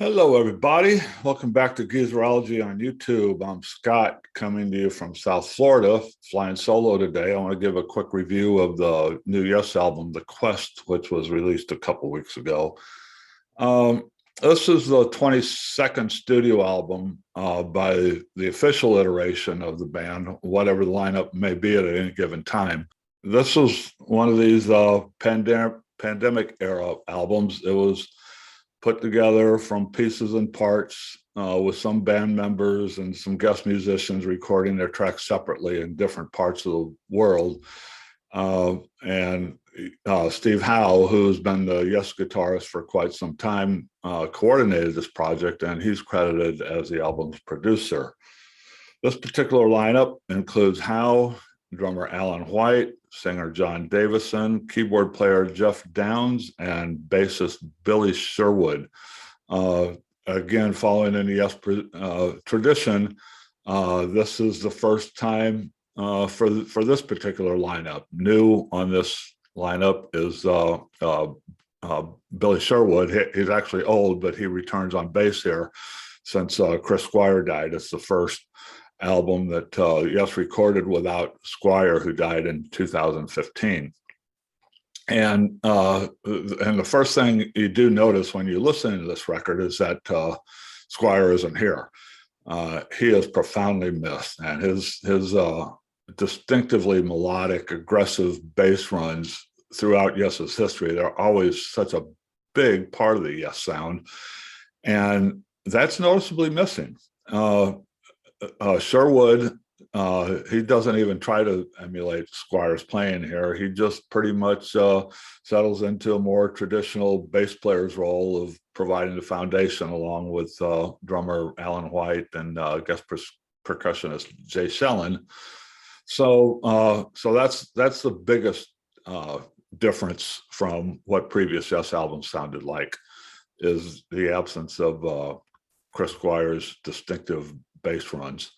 Hello, everybody. Welcome back to Geezerology on YouTube. I'm Scott, coming to you from South Florida, flying solo today. I want to give a quick review of the new Yes album, The Quest, which was released a couple weeks ago. This is the 22nd studio album by the official iteration of the band, whatever the lineup may be at any given time. This was one of these pandemic era albums. It was put together from pieces and parts with some band members and some guest musicians recording their tracks separately in different parts of the world. And Steve Howe, who's been the Yes guitarist for quite some time, coordinated this project, and he's credited as the album's producer. This particular lineup includes Howe, drummer Alan White, singer John Davison, keyboard player Jeff Downs, and bassist Billy Sherwood. Again, following in the Yes tradition, this is the first time for this particular lineup. New on this lineup is Billy Sherwood. He's actually old, but he returns on bass here since Chris Squire died. It's the first album that Yes recorded without Squire, who died in 2015. And the first thing you do notice when you listen to this record is that Squire isn't here. He is profoundly missed, and his distinctively melodic, aggressive bass runs throughout Yes's history, they're always such a big part of the Yes sound, and that's noticeably missing. Sherwood, he doesn't even try to emulate Squire's playing here. He just pretty much settles into a more traditional bass player's role of providing the foundation, along with drummer Alan White and guest percussionist Jay Shellen. So that's the biggest difference from what previous Yes albums sounded like, is the absence of Chris Squire's distinctive bass runs.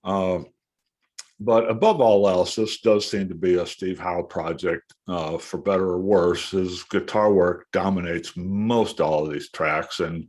But above all else, this does seem to be a Steve Howe project, for better or worse. His guitar work dominates most all of these tracks, and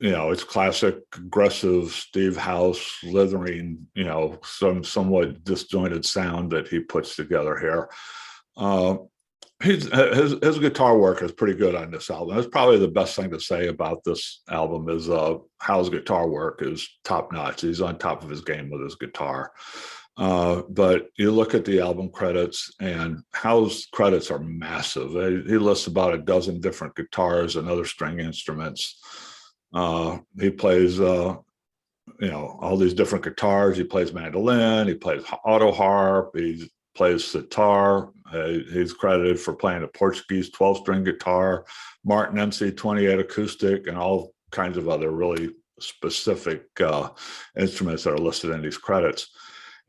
it's classic aggressive Steve Howe slithering, somewhat disjointed sound that he puts together here. His guitar work is pretty good on this album. That's probably the best thing to say about this album, is Howe's guitar work is top notch. He's on top of his game with his guitar. But you look at the album credits, and Howe's credits are massive. He lists about a dozen different guitars and other string instruments. He plays all these different guitars. He plays mandolin, he plays auto harp, he plays sitar. He's credited for playing a Portuguese 12-string guitar, Martin MC28 acoustic, and all kinds of other really specific instruments that are listed in these credits.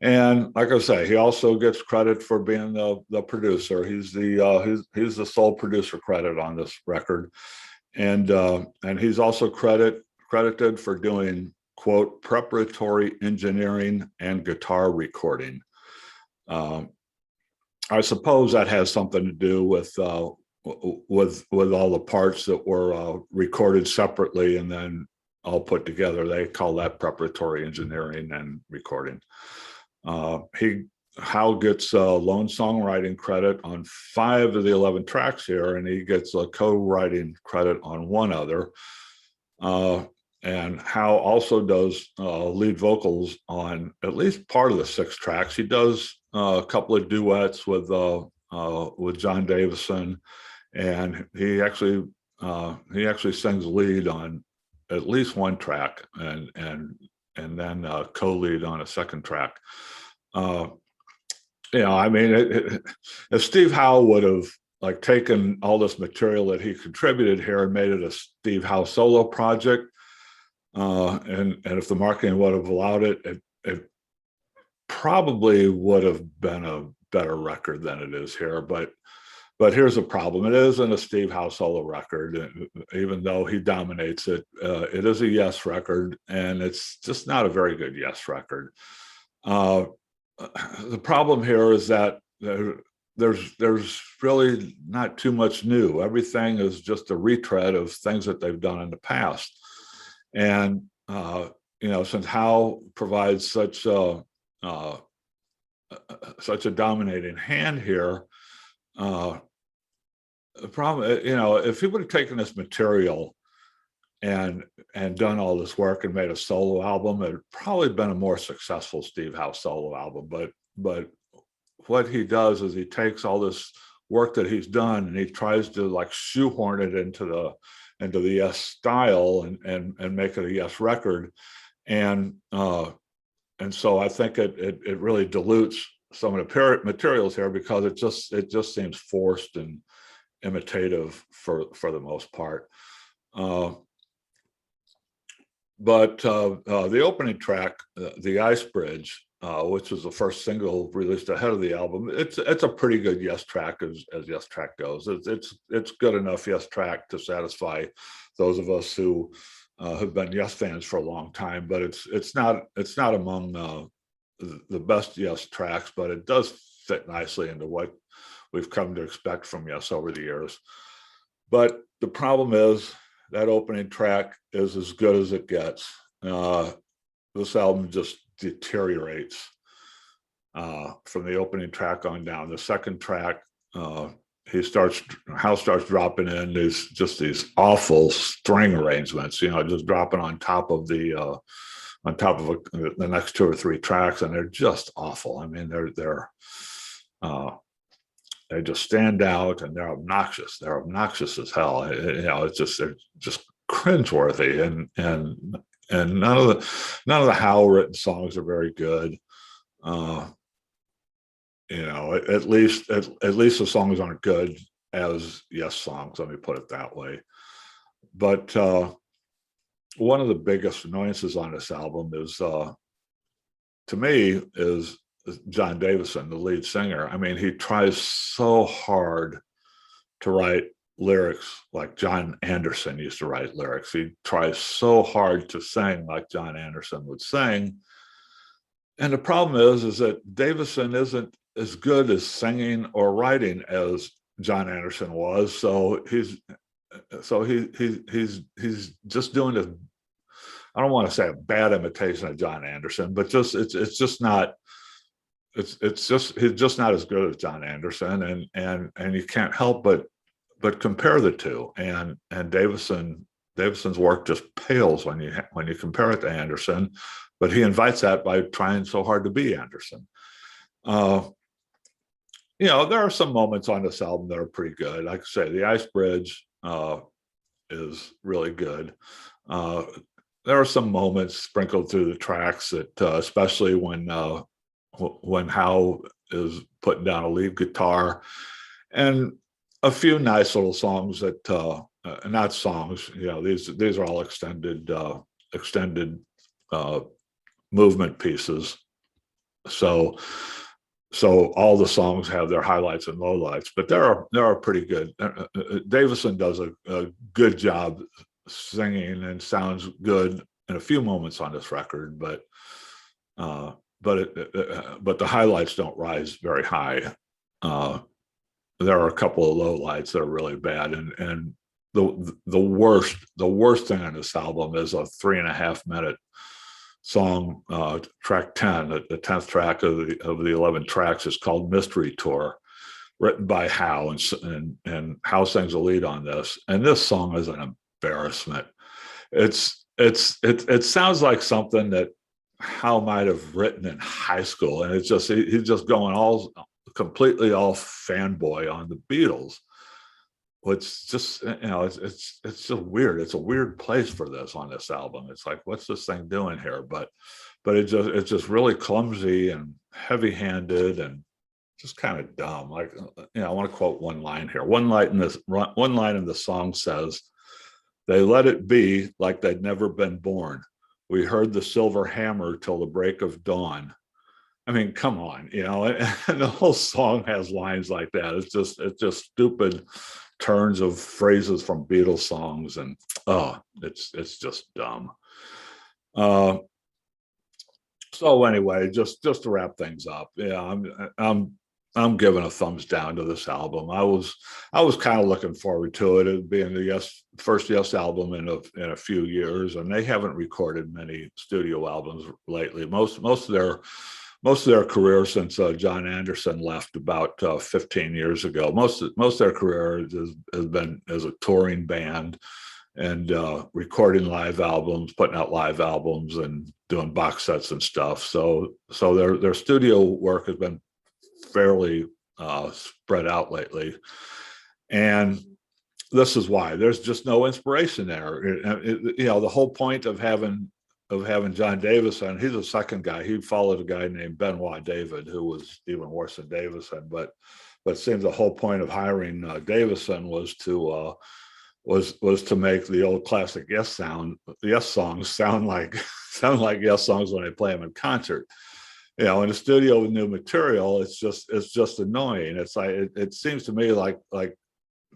And like I say, he also gets credit for being the producer. He's the sole producer credit on this record, and he's also credited for doing, quote, preparatory engineering and guitar recording. I suppose that has something to do with all the parts that were recorded separately and then all put together. They call that preparatory engineering and recording. Howe gets lone songwriting credit on 5 of the 11 tracks here, and he gets a co-writing credit on 1 other. And Howe also does lead vocals on at least part of the 6 tracks. He does a couple of duets with John Davison, and he actually sings lead on at least 1 track, and then co-lead on a 2nd track. If Steve Howe would have taken all this material that he contributed here and made it a Steve Howe solo project, and if the marketing would have allowed it, it probably would have been a better record than it is here. But here's a problem: it isn't a Steve Howe solo record, even though he dominates it. It is a Yes record, and it's just not a very good Yes record. The problem here is that there's really not too much new. Everything is just a retread of things that they've done in the past. And since Howe provides such a dominating hand here, the problem, if he would have taken this material and done all this work and made a solo album, it'd probably been a more successful Steve Howe solo album. But what he does is he takes all this work that he's done and he tries to like shoehorn it into the Yes style and make it a Yes record. And so I think it really dilutes some of the materials here, because it just seems forced and imitative for the most part. But the opening track, The Ice Bridge, which was the first single released ahead of the album, it's a pretty good Yes track as Yes track goes. It's good enough Yes track to satisfy those of us who have been Yes fans for a long time. But it's not among the best Yes tracks, but it does fit nicely into what we've come to expect from Yes over the years. But the problem is that opening track is as good as it gets. This album just deteriorates from the opening track on down. The second track, Howe starts dropping in these awful string arrangements, just dropping on top of the next two or three tracks, and they're just awful. I mean, they just stand out, and they're obnoxious. They're obnoxious as hell. They're just cringeworthy, and none of the Howe written songs are very good. At least the songs aren't good as Yes songs. Let me put it that way. But one of the biggest annoyances on this album is, to me, is John Davison, the lead singer. I mean, he tries so hard to write lyrics like John Anderson used to write lyrics. He tries so hard to sing like John Anderson would sing. And the problem is that Davison isn't as good as singing or writing as John Anderson was. So he's just doing this. I don't want to say a bad imitation of John Anderson, but he's just not as good as John Anderson, and you can't help but compare the two. And Davison's work just pales when you compare it to Anderson, but he invites that by trying so hard to be Anderson. There are some moments on this album that are pretty good. Like I say, The Ice Bridge is really good. There are some moments sprinkled through the tracks that, especially when Howe is putting down a lead guitar, and a few nice little songs that, not songs. These are all extended movement pieces. So all the songs have their highlights and lowlights, but there are pretty good. Davison does a good job singing and sounds good in a few moments on this record, but the highlights don't rise very high. There are a couple of lowlights that are really bad, and the worst thing on this album is a 3.5 minute song, track 10, the 10th track of the 11 tracks is called Mystery Tour, written by Howe, and Howe sings a lead on this. And this song is an embarrassment. It sounds like something that Howe might have written in high school, and he's just going completely all fanboy on the Beatles. Which just, it's just weird. It's a weird place for this on this album. It's like, what's this thing doing here? But it's just really clumsy and heavy-handed and just kind of dumb. Like, I want to quote one line here. One line in the song says, "They let it be like they'd never been born. We heard the silver hammer till the break of dawn." I mean, come on, and the whole song has lines like that. It's just stupid turns of phrases from Beatles songs, and it's just dumb. So anyway, just to wrap things up, I'm giving a thumbs down to this album. I was kind of looking forward to it being the first Yes album in a few years, and they haven't recorded many studio albums lately. Most of their career since John Anderson left about 15 years ago. Most of their career has been as a touring band and recording live albums, putting out live albums, and doing box sets and stuff. So their studio work has been fairly spread out lately, and this is why there's just no inspiration there. The whole point of having John Davison, he's a second guy. He followed a guy named Benoit David, who was even worse than Davison. But it seems the whole point of hiring Davison was to make the old classic Yes songs sound like Yes songs when they play them in concert. In the studio with new material, it's just annoying. It's like it seems to me like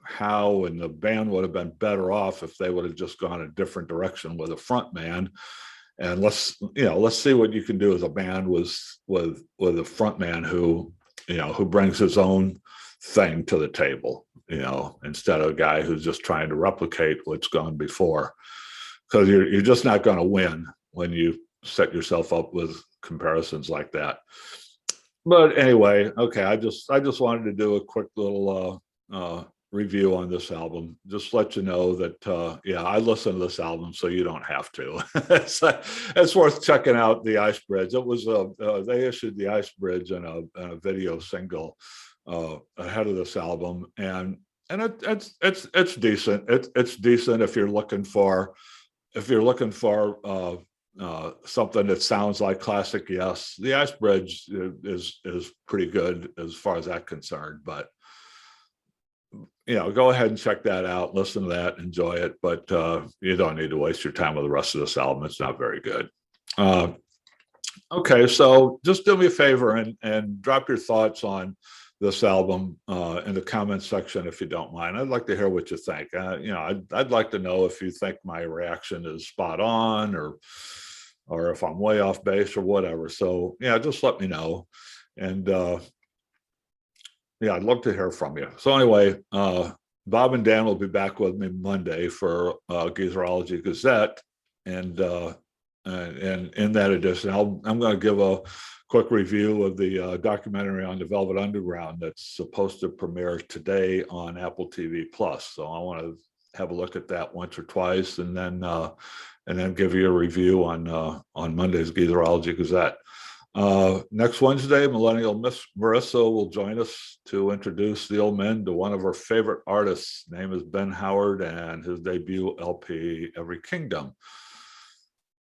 Howe and the band would have been better off if they would have just gone a different direction with a front man. And let's see what you can do as a band with a front man who brings his own thing to the table, instead of a guy who's just trying to replicate what's gone before. Because you're just not going to win when you set yourself up with comparisons like that. But anyway, okay, I just wanted to do a quick little review on this album. Just let you know that I listened to this album, so you don't have to. It's worth checking out. The Ice Bridge. It was they issued the Ice Bridge in a video single ahead of this album, and it's decent. It's decent if you're looking for something that sounds like classic Yes. The Ice Bridge is pretty good as far as that's concerned, but go ahead and check that out, listen to that, enjoy it, but you don't need to waste your time with the rest of this album. It's not very good. Okay, so just do me a favor and drop your thoughts on this album in the comments section if you don't mind. I'd like to hear what you think. I'd like to know if you think my reaction is spot on or if I'm way off base or whatever. So just let me know. And I'd love to hear from you. So anyway, Bob and Dan will be back with me Monday for Geezerology Gazette, and in that edition, I'm going to give a quick review of the documentary on the Velvet Underground that's supposed to premiere today on Apple TV Plus. So I want to have a look at that once or twice, and then give you a review on Monday's Geezerology Gazette. Next Wednesday, Millennial Miss Marissa will join us to introduce the old men to one of her favorite artists. Name is Ben Howard, and his debut LP, Every Kingdom.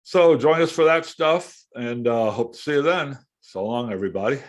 So join us for that stuff, and hope to see you then. So long, everybody.